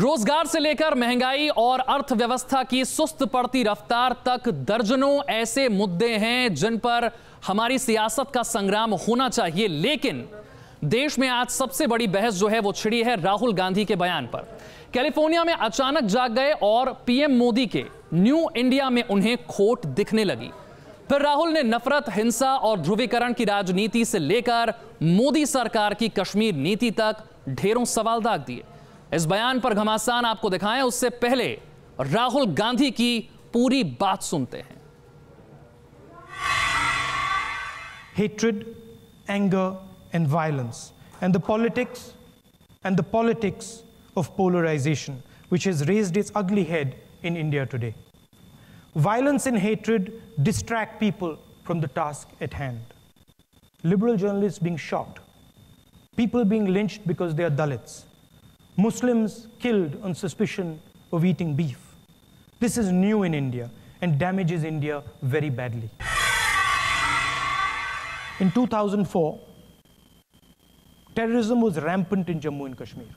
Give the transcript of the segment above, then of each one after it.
रोजगार से लेकर महंगाई और अर्थव्यवस्था की सुस्त पड़ती रफ्तार तक दर्जनों ऐसे मुद्दे हैं जिन पर हमारी सियासत का संग्राम होना चाहिए। लेकिन देश में आज सबसे बड़ी बहस जो है वो छिड़ी है राहुल गांधी के बयान पर। कैलिफोर्निया में अचानक जाग गए और पीएम मोदी के न्यू इंडिया में उन्हें खोट दिखने लगी। फिर राहुल ने नफरत, हिंसा और ध्रुवीकरण की राजनीति से लेकर मोदी सरकार की कश्मीर नीति तक ढेरों सवाल दाग दिए। इस बयान पर घमासान आपको दिखाएं, उससे पहले राहुल गांधी की पूरी बात सुनते हैं। Hatred, anger and violence and the politics of polarization which has raised its ugly head in India today. Violence and hatred distract people from the task at hand. Liberal journalists being shot, people being lynched because they are Dalits, Muslims killed on suspicion of eating beef. This is new in India and damages India very badly. In 2004, terrorism was rampant in Jammu and Kashmir.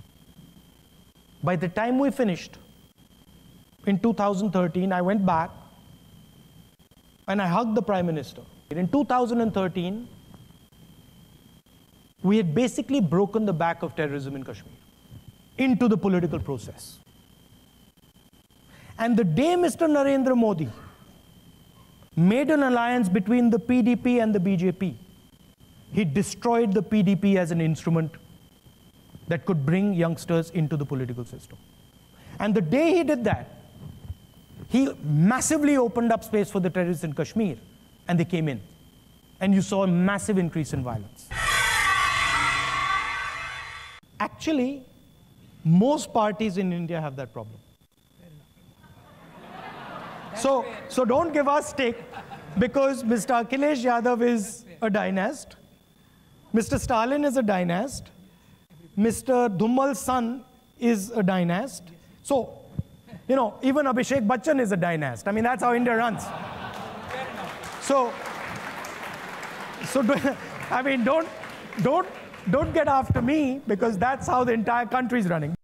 By the time we finished, in 2013, I went back and I hugged the Prime Minister. In 2013, we had basically broken the back of terrorism in Kashmir into the political process. And the day Mr. Narendra Modi made an alliance between the PDP and the BJP, he destroyed the PDP as an instrument that could bring youngsters into the political system. And the day he did that, he massively opened up space for the terrorists in Kashmir, and they came in. And you saw a massive increase in violence. Actually, most parties in India have that problem. So don't give us stick, because Mr. Akhilesh Yadav is a dynast, Mr. Stalin is a dynast, Mr. Dhummal's son is a dynast. So, you know, even Abhishek Bachchan is a dynast. I mean, that's how India runs. So I mean, don't get after me, because that's how the entire country is running.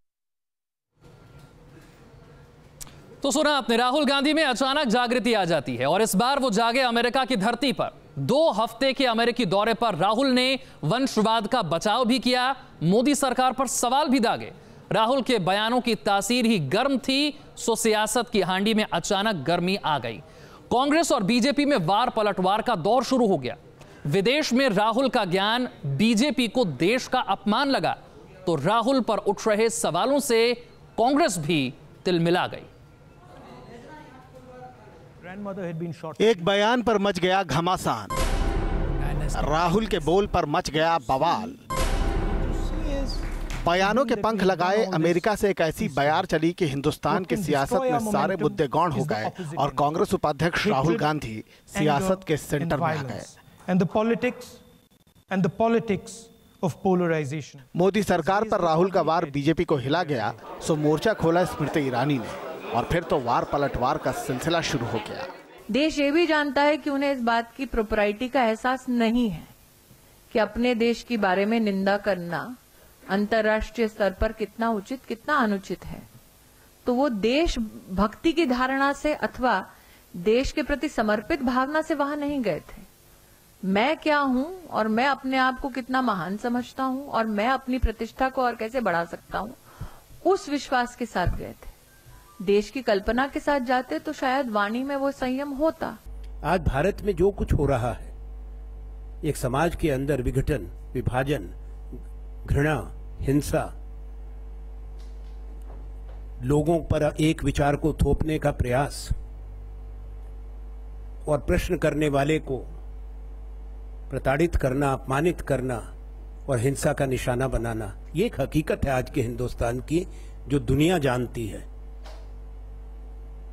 तो सुना आपने, राहुल गांधी में अचानक जागृति आ जाती है और इस बार वो जागे अमेरिका की धरती पर। 2 हफ्ते के अमेरिकी दौरे पर राहुल ने वंशवाद का बचाव भी किया, मोदी सरकार पर सवाल भी दागे। राहुल के बयानों की तासीर ही गर्म थी, सो सियासत की हांडी में अचानक गर्मी आ गई। कांग्रेस और बीजेपी में वार पलटवार का दौर शुरू हो गया। विदेश में राहुल का ज्ञान बीजेपी को देश का अपमान लगा, तो राहुल पर उठ रहे सवालों से कांग्रेस भी तिलमिला गई। एक बयान पर मच गया घमासान, राहुल के बोल पर मच गया बवाल। बयानों के पंख लगाए अमेरिका से एक ऐसी बयार चली कि हिंदुस्तान की सियासत में सारे मुद्दे गौण हो गए और कांग्रेस उपाध्यक्ष राहुल गांधी सियासत के सेंटर में आ गए। मोदी सरकार पर राहुल का वार बीजेपी को हिला गया, सो मोर्चा खोला स्मृति ईरानी ने और फिर तो वार पलटवार का सिलसिला शुरू हो गया। देश ये भी जानता है कि उन्हें इस बात की प्रोप्राइटी का एहसास नहीं है कि अपने देश के बारे में निंदा करना अंतर्राष्ट्रीय स्तर पर कितना उचित कितना अनुचित है। तो वो देश भक्ति की धारणा से अथवा देश के प्रति समर्पित भावना से वहां नहीं गए थे। मैं क्या हूं और मैं अपने आप को कितना महान समझता हूं और मैं अपनी प्रतिष्ठा को और कैसे बढ़ा सकता हूं, उस विश्वास के साथ गए थे। देश की कल्पना के साथ जाते तो शायद वाणी में वो संयम होता। आज भारत में जो कुछ हो रहा है, एक समाज के अंदर विघटन, विभाजन, घृणा, हिंसा, लोगों पर एक विचार को थोपने का प्रयास और प्रश्न करने वाले को प्रताड़ित करना, अपमानित करना और हिंसा का निशाना बनाना, ये एक हकीकत है आज के हिंदुस्तान की, जो दुनिया जानती है,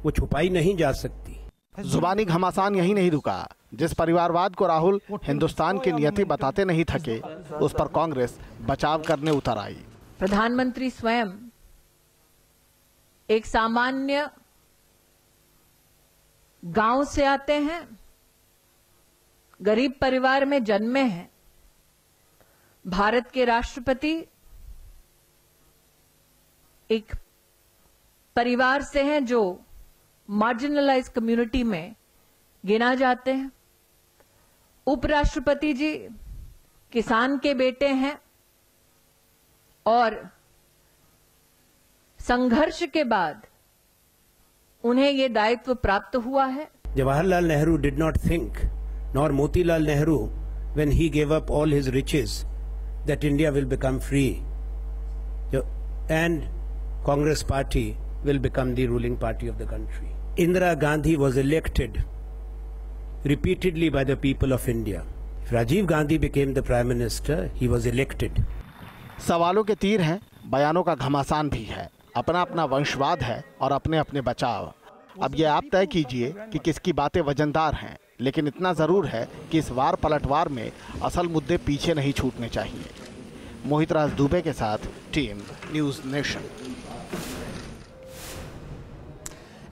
वो छुपाई नहीं जा सकती। जुबानी घमासान यही नहीं रुका। जिस परिवारवाद को राहुल हिंदुस्तान की नियति बताते नहीं थके, उस पर कांग्रेस बचाव करने उतर आई। प्रधानमंत्री स्वयं एक सामान्य गांव से आते हैं, गरीब परिवार में जन्मे हैं। भारत के राष्ट्रपति एक परिवार से हैं जो मार्जिनलाइज कम्युनिटी में गिना जाते हैं। उपराष्ट्रपति जी किसान के बेटे हैं और संघर्ष के बाद उन्हें ये दायित्व प्राप्त हुआ है। Jawaharlal Nehru did not think, nor Motilal Nehru, when he gave up all his riches, that India will become free and Congress party will become the ruling party of the country. Indira Gandhi was elected repeatedly by the people of India. If Rajiv Gandhi became the Prime Minister, he was elected. सवालों के तीर हैं, बयानों का घमासान भी है, अपना अपना वंशवाद है और अपने अपने बचाव। अब ये आप तय कीजिए कि किसकी बातें वजनदार हैं, लेकिन इतना ज़रूर है कि इस वार पलटवार में असल मुद्दे पीछे नहीं छूटने चाहिए। मोहित राज दुबे के साथ टीम न्यूज़ नेशन।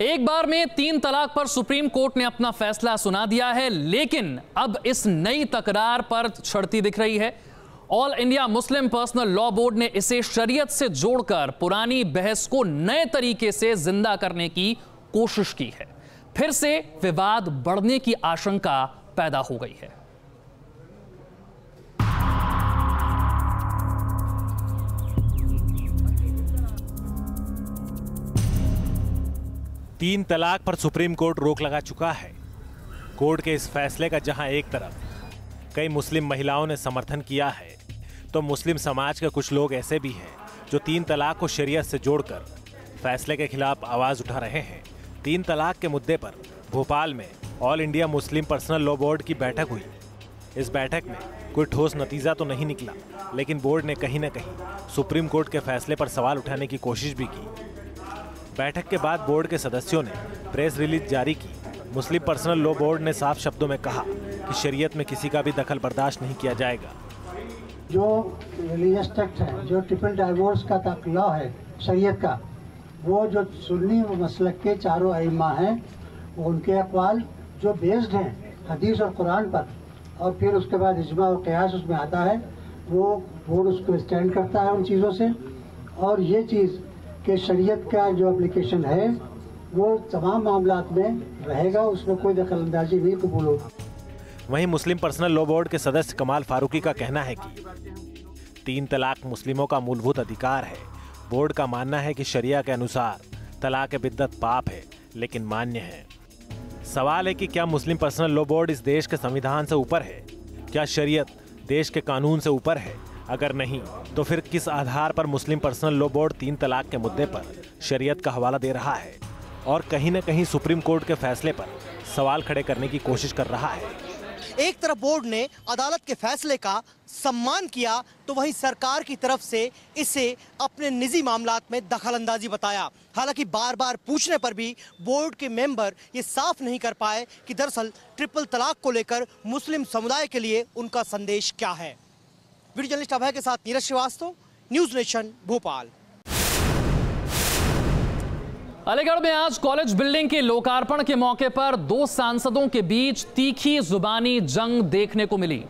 एक बार में 3 तलाक पर सुप्रीम कोर्ट ने अपना फैसला सुना दिया है, लेकिन अब इस नई तकरार पर छड़ती दिख रही है। All India Muslim personal law board ने इसे शरीयत से जोड़कर पुरानी बहस को नए तरीके से जिंदा करने की कोशिश की है। फिर से विवाद बढ़ने की आशंका पैदा हो गई है। तीन तलाक पर सुप्रीम कोर्ट रोक लगा चुका है। कोर्ट के इस फैसले का जहां एक तरफ कई मुस्लिम महिलाओं ने समर्थन किया है, तो मुस्लिम समाज के कुछ लोग ऐसे भी हैं जो 3 तलाक को शरीयत से जोड़कर फैसले के खिलाफ आवाज उठा रहे हैं। 3 तलाक के मुद्दे पर भोपाल में all India Muslim personal law board की बैठक हुई। इस बैठक में कोई ठोस नतीजा तो नहीं निकला, लेकिन बोर्ड ने कहीं न कहीं सुप्रीम कोर्ट के फैसले पर सवाल उठाने की कोशिश भी की। बैठक के बाद बोर्ड के सदस्यों ने प्रेस रिलीज जारी की। मुस्लिम पर्सनल लॉ बोर्ड ने साफ शब्दों में कहा कि शरीयत में किसी का भी दखल बर्दाश्त नहीं किया जाएगा। जो रिलीजियस टेक्स्ट है, जो ट्रिपल डाइवोर्स का लॉ है शरीयत का, वो जो सुन्नी मसलक के चारों अइम्मा हैं, उनके अक़वाल जो बेस्ड हैं हदीस और कुरान पर, और फिर उसके बाद इज्मा और क़यास उसमें आता है, वो बोर्ड उसको स्टैंड करता है उन चीज़ों से। और ये चीज़ कि शरीयत का जो एप्लीकेशन है वो तमाम मामलात में रहेगा, उसमें कोई दखलंदाजी नहीं कबूल होगी। वहीं मुस्लिम पर्सनल लॉ बोर्ड के सदस्य कमाल फारूकी का कहना है कि 3 तलाक मुस्लिमों का मूलभूत अधिकार है। बोर्ड का मानना है कि शरिया के अनुसार तलाक बिद्दत पाप है, लेकिन मान्य है। सवाल है कि क्या मुस्लिम पर्सनल लॉ बोर्ड इस देश के संविधान से ऊपर है? क्या शरीयत देश के कानून से ऊपर है? अगर नहीं, तो फिर किस आधार पर मुस्लिम पर्सनल लॉ बोर्ड 3 तलाक के मुद्दे पर शरीयत का हवाला दे रहा है और कहीं न कहीं सुप्रीम कोर्ट के फैसले पर सवाल खड़े करने की कोशिश कर रहा है? एक तरफ बोर्ड ने अदालत के फैसले का सम्मान किया, तो वहीं सरकार की तरफ से इसे अपने निजी मामलात में दखलंदाजी बताया। हालांकि बार बार पूछने पर भी बोर्ड के मेंबर ये साफ नहीं कर पाए कि दरअसल ट्रिपल तलाक को लेकर मुस्लिम समुदाय के लिए उनका संदेश क्या है। वीडियो जर्नलिस्ट अभय के साथ नीरज श्रीवास्तव, न्यूज़ नेशन, भोपाल। अलीगढ़ में आज कॉलेज बिल्डिंग के लोकार्पण के मौके पर 2 सांसदों के बीच तीखी जुबानी जंग देखने को मिली।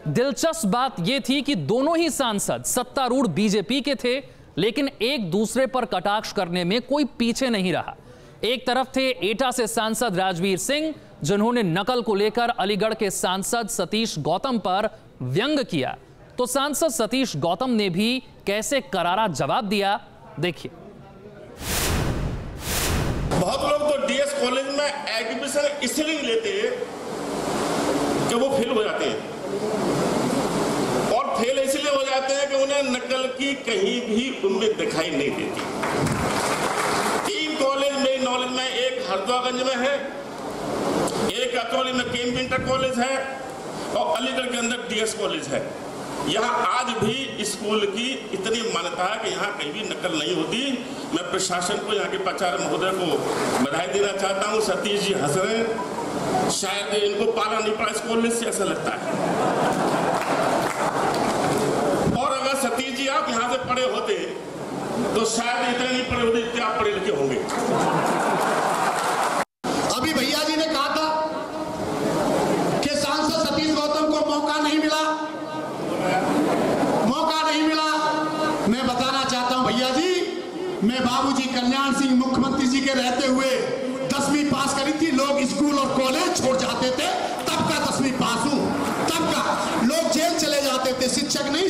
दिलचस्प बात यह थी कि दोनों ही सांसद सत्तारूढ़ बीजेपी के थे, लेकिन एक दूसरे पर कटाक्ष करने में कोई पीछे नहीं रहा। एक तरफ थे एटा से सांसद राजवीर सिंह, जिन्होंने नकल को लेकर अलीगढ़ के सांसद सतीश गौतम पर व्यंग किया, तो सांसद सतीश गौतम ने भी कैसे करारा जवाब दिया, देखिए। बहुत लोग तो डीएस कॉलेज में एडमिशन इसलिए नहीं लेते कि वो फेल हो जाते हैं, और फेल इसलिए हो जाते हैं कि उन्हें नकल की कहीं भी उनमें दिखाई नहीं देती। 3 कॉलेज मेरी नॉलेज में, एक हरदोगंज में है, एक अतौली में केम इंटर कॉलेज है, और अलीगढ़ के अंदर डीएस कॉलेज है। यहाँ आज भी स्कूल की इतनी मान्यता है कि यहाँ कहीं भी नकल नहीं होती। मैं प्रशासन को, यहाँ के प्राचार्य महोदय को बधाई देना चाहता हूँ। सतीश जी हंस रहे हैं, शायद इनको पाला नहीं पड़ा इस कॉलेज से, ऐसा लगता है। और अगर सतीश जी आप यहाँ से पढ़े होते तो शायद इतने नहीं पढ़े होते जितने आप पढ़े लिखे होंगे। अभी भैया जी ने कहा था कि सांसद सतीश गौतम को मौका नहीं मिला। मैं बताना चाहता हूं भैया जी मैं बाबूजी कल्याण सिंह मुख्यमंत्री जी के रहते हुए 10वीं पास करी थी। लोग स्कूल और कॉलेज छोड़ जाते थे, तब का 10वीं पास हूँ। तब का लोग जेल चले जाते थे, शिक्षक नहीं,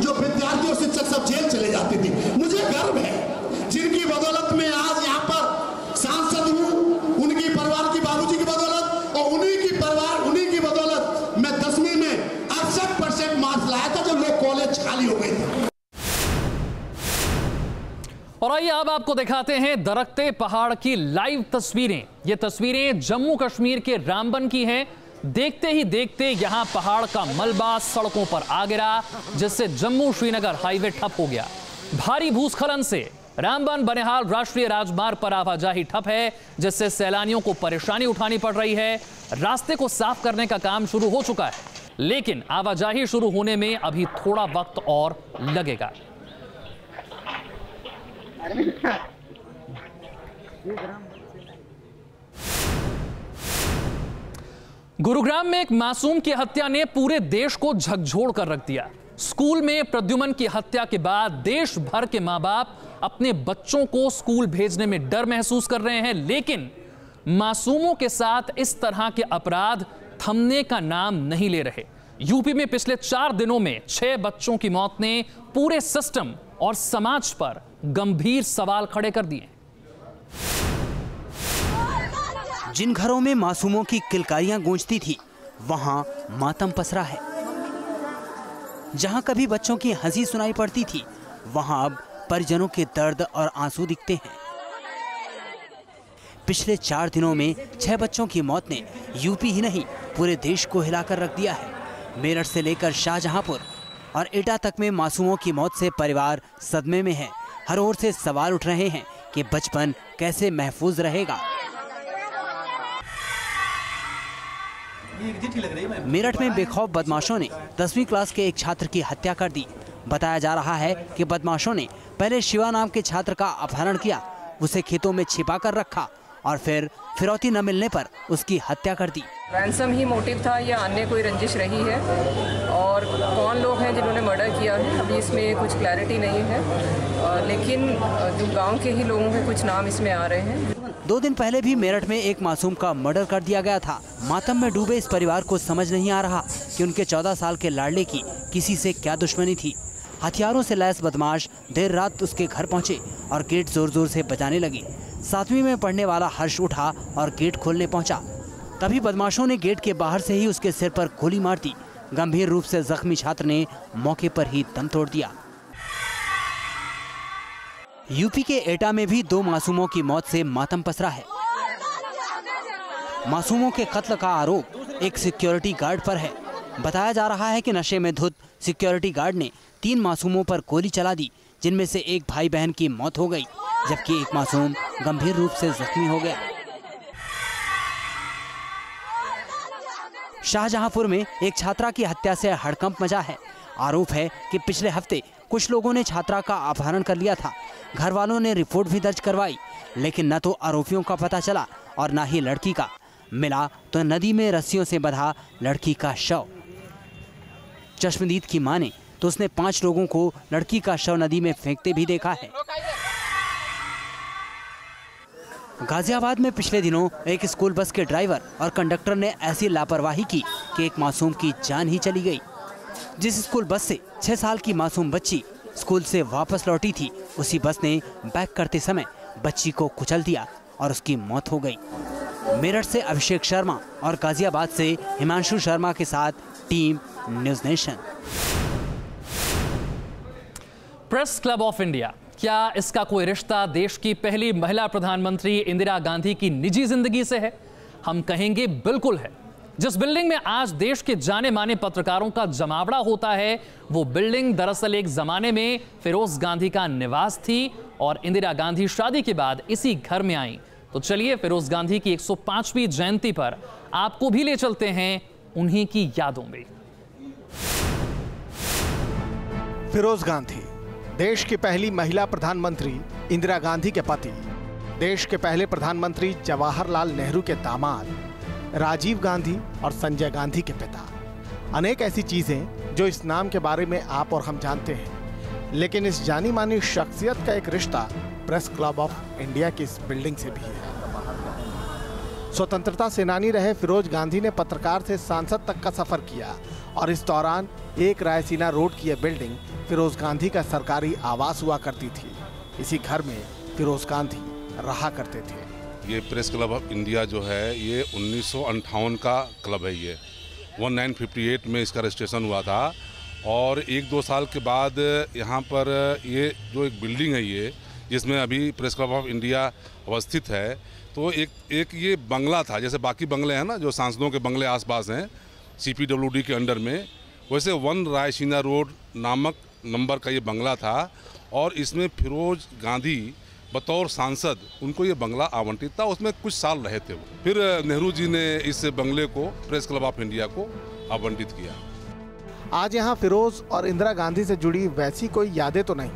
जो विद्यार्थी और शिक्षक सब जेल चले जाते थे। मुझे गर्व है जिनकी बदौलत में आज यहाँ पर सांसद हूँ, उनकी परिवार की, बाबूजी की बदौलत, और उन्हीं की बदौलत मैं 10वीं में 68% मार्क्स लाया था जब लोग कॉलेज खाली हो गए थे। और आइए अब आपको दिखाते हैं दरकते पहाड़ की लाइव तस्वीरें। ये तस्वीरें जम्मू कश्मीर के रामबन की हैं। देखते ही देखते यहां पहाड़ का मलबा सड़कों पर आ गिरा, जिससे जम्मू श्रीनगर हाईवे ठप हो गया। भारी भूस्खलन से रामबन बनिहाल राष्ट्रीय राजमार्ग पर आवाजाही ठप है, जिससे सैलानियों को परेशानी उठानी पड़ रही है। रास्ते को साफ करने का काम शुरू हो चुका है, लेकिन आवाजाही शुरू होने में अभी थोड़ा वक्त और लगेगा। गुरुग्राम में एक मासूम की हत्या ने पूरे देश को झकझोर कर रख दिया। स्कूल में प्रद्युमन की हत्या के बाद देश भर के मां बाप अपने बच्चों को स्कूल भेजने में डर महसूस कर रहे हैं, लेकिन मासूमों के साथ इस तरह के अपराध थमने का नाम नहीं ले रहे। यूपी में पिछले 4 दिनों में 6 बच्चों की मौत ने पूरे सिस्टम और समाज पर गंभीर सवाल खड़े कर दिए। जिन घरों में मासूमों की किलकारियां गूंजती थी, वहां मातम पसरा है। जहां कभी बच्चों की हंसी सुनाई पड़ती थी, वहां अब परिजनों के दर्द और आंसू दिखते हैं। पिछले 4 दिनों में 6 बच्चों की मौत ने यूपी ही नहीं पूरे देश को हिलाकर रख दिया है। मेरठ से लेकर शाहजहांपुर और एटा तक में मासूमों की मौत से परिवार सदमे में है। हर ओर से सवाल उठ रहे हैं कि बचपन कैसे महफूज रहेगा। मेरठ में बेखौफ बदमाशों ने 10वीं क्लास के एक छात्र की हत्या कर दी। बताया जा रहा है कि बदमाशों ने पहले शिवा नाम के छात्र का अपहरण किया, उसे खेतों में छिपा कर रखा और फिर फिरौती न मिलने पर उसकी हत्या कर दी। रैंसम ही मोटिव था या अन्य कोई रंजिश रही है, और कौन लोग हैं जिन्होंने मर्डर किया है अभी इसमें कुछ क्लैरिटी नहीं है, लेकिन जो गांव के ही लोगों के कुछ नाम इसमें आ रहे हैं। 2 दिन पहले भी मेरठ में एक मासूम का मर्डर कर दिया गया था। मातम में डूबे इस परिवार को समझ नहीं आ रहा कि उनके 14 साल के लाडले की किसी से क्या दुश्मनी थी। हथियारों से लैस बदमाश देर रात उसके घर पहुंचे और गेट जोर जोर से बजाने लगे। 7वीं में पढ़ने वाला हर्ष उठा और गेट खोलने पहुंचा। तभी बदमाशों ने गेट के बाहर से ही उसके सिर पर गोली मार दी। गंभीर रूप से जख्मी छात्र ने मौके पर ही दम तोड़ दिया। यूपी के एटा में भी 2 मासूमों की मौत से मातम पसरा है। मासूमों के कत्ल का आरोप एक सिक्योरिटी गार्ड पर है। बताया जा रहा है कि नशे में धुत सिक्योरिटी गार्ड ने 3 मासूमों पर गोली चला दी, जिनमें से एक भाई बहन की मौत हो गई, जबकि एक मासूम गंभीर रूप से जख्मी हो गया। शाहजहांपुर में एक छात्रा की हत्या से हड़कंप मचा है। आरोप है कि पिछले हफ्ते कुछ लोगों ने छात्रा का अपहरण कर लिया था। घर वालों ने रिपोर्ट भी दर्ज करवाई, लेकिन न तो आरोपियों का पता चला और न ही लड़की का। मिला तो नदी में रस्सियों से बंधा लड़की का शव। चश्मदीद की मां ने तो उसने 5 लोगों को लड़की का शव नदी में फेंकते भी देखा है। गाजियाबाद में पिछले दिनों एक स्कूल बस के ड्राइवर और कंडक्टर ने ऐसी लापरवाही की कि एक मासूम की जान ही चली गई। जिस स्कूल बस से 6 साल की मासूम बच्ची स्कूल से वापस लौटी थी, उसी बस ने बैक करते समय बच्ची को कुचल दिया और उसकी मौत हो गई। मेरठ से अभिषेक शर्मा और गाजियाबाद से हिमांशु शर्मा के साथ team news nation. Press club of India, क्या इसका कोई रिश्ता देश की पहली महिला प्रधानमंत्री इंदिरा गांधी की निजी जिंदगी से है? हम कहेंगे बिल्कुल है। जिस बिल्डिंग में आज देश के जाने माने पत्रकारों का जमावड़ा होता है, वो बिल्डिंग दरअसल एक जमाने में फिरोज गांधी का निवास थी और इंदिरा गांधी शादी के बाद इसी घर में आई। तो चलिए फिरोज गांधी की 105वीं जयंती पर आपको भी ले चलते हैं उन्हीं की यादों में। फिरोज गांधी देश की पहली महिला प्रधानमंत्री इंदिरा गांधी के पति, देश के पहले प्रधानमंत्री जवाहरलाल नेहरू के दामाद राजीव गांधी और संजय गांधी के पिता। अनेक ऐसी चीजें जो इस नाम के बारे में आप और हम जानते हैं, लेकिन इस जानी मानी शख्सियत का एक रिश्ता प्रेस क्लब ऑफ इंडिया की इस बिल्डिंग से भी है। स्वतंत्रता सेनानी रहे फिरोज गांधी ने पत्रकार से सांसद तक का सफर किया और इस दौरान एक रायसीना रोड की यह बिल्डिंग फिरोज गांधी का सरकारी आवास हुआ करती थी। इसी घर में फिरोज गांधी रहा करते थे। ये प्रेस क्लब ऑफ इंडिया जो है ये 1958 का क्लब है। ये 1958 में इसका रजिस्ट्रेशन हुआ था और 1-2 साल के बाद यहाँ पर ये जो एक बिल्डिंग है ये जिसमें अभी प्रेस क्लब ऑफ इंडिया अवस्थित है, तो एक ये बंगला था। जैसे बाकी बंगले हैं ना, जो सांसदों के बंगले आसपास हैं CPWD के अंडर में, वैसे 1 रायसीना रोड नामक नंबर का ये बंगला था और इसमें फिरोज गांधी बतौर सांसद उनको ये बंगला आवंटित था। उसमें कुछ साल रहे थे वो। फिर नेहरू जी ने इस बंगले को प्रेस क्लब ऑफ इंडिया को आवंटित किया। आज यहाँ फिरोज और इंदिरा गांधी से जुड़ी वैसी कोई यादें तो नहीं,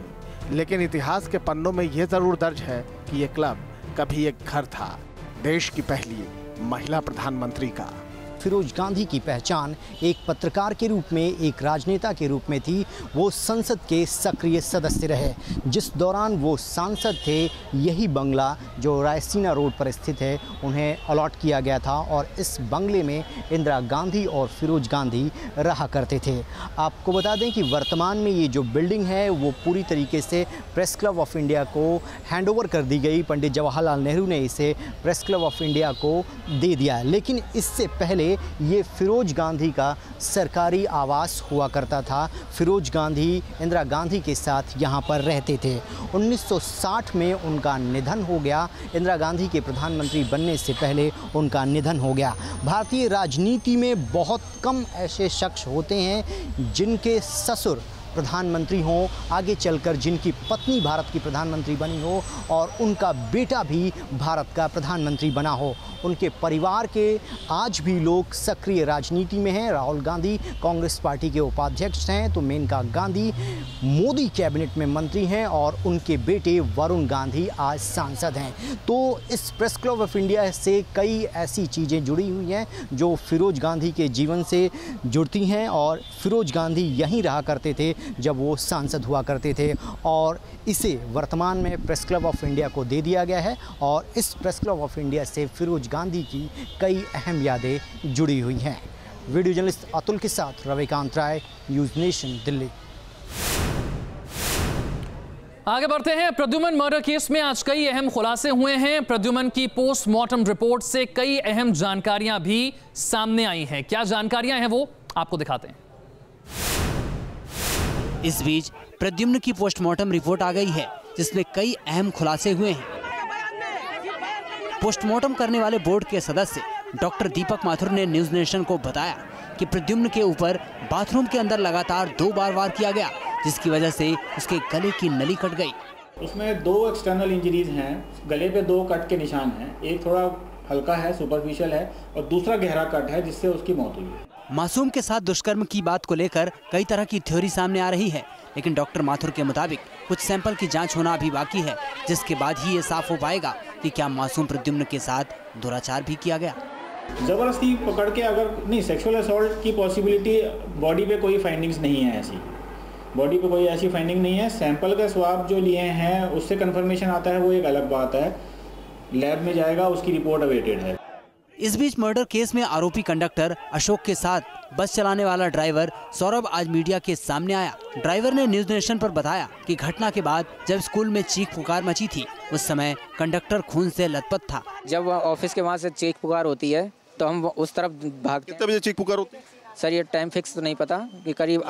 लेकिन इतिहास के पन्नों में यह जरूर दर्ज है कि यह क्लब कभी एक घर था देश की पहली महिला प्रधानमंत्री का। फिरोज गांधी की पहचान एक पत्रकार के रूप में, एक राजनेता के रूप में थी। वो संसद के सक्रिय सदस्य रहे। जिस दौरान वो सांसद थे, यही बंगला जो रायसीना रोड पर स्थित है उन्हें अलॉट किया गया था और इस बंगले में इंदिरा गांधी और फिरोज गांधी रहा करते थे। आपको बता दें कि वर्तमान में ये जो बिल्डिंग है वो पूरी तरीके से प्रेस क्लब ऑफ इंडिया को हैंडओवर कर दी गई। पंडित जवाहरलाल नेहरू ने इसे प्रेस क्लब ऑफ इंडिया को दे दिया। लेकिन इससे पहले ये फिरोज गांधी का सरकारी आवास हुआ करता था। फिरोज गांधी इंदिरा गांधी के साथ यहाँ पर रहते थे। 1960 में उनका निधन हो गया। इंदिरा गांधी के प्रधानमंत्री बनने से पहले उनका निधन हो गया। भारतीय राजनीति में बहुत कम ऐसे शख्स होते हैं जिनके ससुर प्रधानमंत्री हों, आगे चलकर जिनकी पत्नी भारत की प्रधानमंत्री बनी हो और उनका बेटा भी भारत का प्रधानमंत्री बना हो। उनके परिवार के आज भी लोग सक्रिय राजनीति में हैं। राहुल गांधी कांग्रेस पार्टी के उपाध्यक्ष हैं, तो मेनका गांधी मोदी कैबिनेट में मंत्री हैं और उनके बेटे वरुण गांधी आज सांसद हैं। तो इस प्रेस क्लब ऑफ इंडिया से कई ऐसी चीज़ें जुड़ी हुई हैं जो फिरोज गांधी के जीवन से जुड़ती हैं और फिरोज गांधी यहीं रहा करते थे जब वो सांसद हुआ करते थे और इसे वर्तमान में प्रेस क्लब ऑफ इंडिया को दे दिया गया है और इस प्रेस क्लब ऑफ इंडिया से फिरोज गांधी की कई अहम यादें जुड़ी हुई हैं। वीडियो जर्नलिस्ट अतुल के साथ रविकांत राय, न्यूज़ नेशन, दिल्ली। आगे बढ़ते हैं। प्रद्युमन मर्डर केस में आज कई अहम खुलासे हुए हैं। प्रद्युमन की पोस्टमार्टम रिपोर्ट से कई अहम जानकारियां भी सामने आई हैं। क्या जानकारियां हैं वो आपको दिखाते हैं। इस बीच प्रद्युम्न की पोस्टमार्टम रिपोर्ट आ गई है जिसमें कई अहम खुलासे हुए हैं। पोस्टमार्टम करने वाले बोर्ड के सदस्य डॉक्टर दीपक माथुर ने न्यूज़ नेशन को बताया कि प्रद्युम्न के ऊपर बाथरूम के अंदर लगातार 2 बार वार किया गया, जिसकी वजह से उसके गले की नली कट गई। उसमें 2 एक्सटर्नल इंजरीज हैं। गले पे 2 कट के निशान हैं। एक थोड़ा हल्का है, सुपरफिशियल है और दूसरा गहरा कट है जिससे उसकी मौत हुई है। मासूम के साथ दुष्कर्म की बात को लेकर कई तरह की थ्योरी सामने आ रही है, लेकिन डॉक्टर माथुर के मुताबिक कुछ सैंपल की जांच होना अभी बाकी है, जिसके बाद ही ये साफ हो पाएगा कि क्या मासूम प्रद्युम्न के साथ दुराचार भी किया गया। जबरदस्ती पकड़ के अगर नहीं, सेक्सुअल असॉल्ट की पॉसिबिलिटी बॉडी पे कोई फाइंडिंग्स नहीं है। ऐसी बॉडी पे कोई ऐसी फाइंडिंग नहीं है। सैंपल का स्वाब जो लिए हैं उससे कंफर्मेशन आता है, वो एक अलग बात है। लैब में जाएगा, उसकी रिपोर्ट अवेटेड है। इस बीच मर्डर केस में आरोपी कंडक्टर अशोक के साथ बस चलाने वाला ड्राइवर सौरभ आज मीडिया के सामने आया। ड्राइवर ने न्यूज़ नेशन पर बताया कि घटना के बाद जब स्कूल में चीख पुकार मची थी, उस समय कंडक्टर खून से लथपथ था। जब ऑफिस के वहाँ से चीख पुकार होती है तो हम उस तरफ भागते। कितने बजे चीख पुकार होती है? सर ये टाइम फिक्स तो नहीं पता कि करीब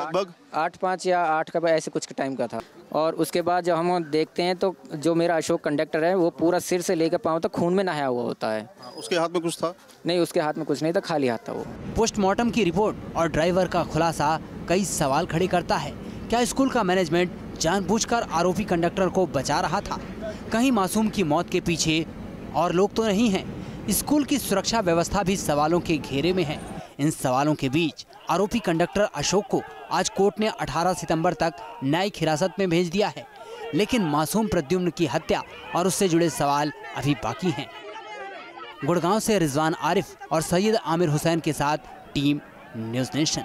8-5 या 8 का ऐसे कुछ टाइम का था। और उसके बाद जब हम देखते हैं तो जो मेरा अशोक कंडक्टर है वो पूरा सिर से लेकर पाँव तक खून में नहाया हुआ होता है। उसके हाथ में कुछ था? नहीं, उसके हाथ में कुछ नहीं था, खाली हाथ था वो। पोस्टमार्टम की रिपोर्ट और ड्राइवर का खुलासा कई सवाल खड़े करता है। क्या स्कूल का मैनेजमेंट जानबूझकर आरोपी कंडक्टर को बचा रहा था? कहीं मासूम की मौत के पीछे और लोग तो नहीं हैं? स्कूल की सुरक्षा व्यवस्था भी सवालों के घेरे में है। इन सवालों के बीच आरोपी कंडक्टर अशोक को आज कोर्ट ने 18 सितंबर तक न्यायिक हिरासत में भेज दिया है, लेकिन मासूम प्रद्युम्न की हत्या और उससे जुड़े सवाल अभी बाकी हैं। गुड़गांव से रिजवान आरिफ और सैयद आमिर हुसैन के साथ टीम न्यूज़ नेशन।